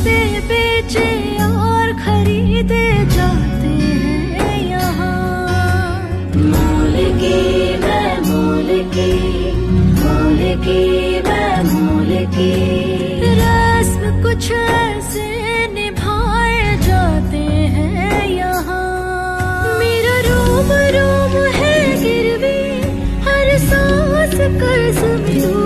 खरीदते बेचे और खरीदे जाते हैं यहाँ। मोल की मैं मोल की, मोल की मैं मोल की। रस्म कुछ ऐसे निभाए जाते हैं यहाँ। मेरा रोम रोम है गिरवी, हर सांस कर्ज में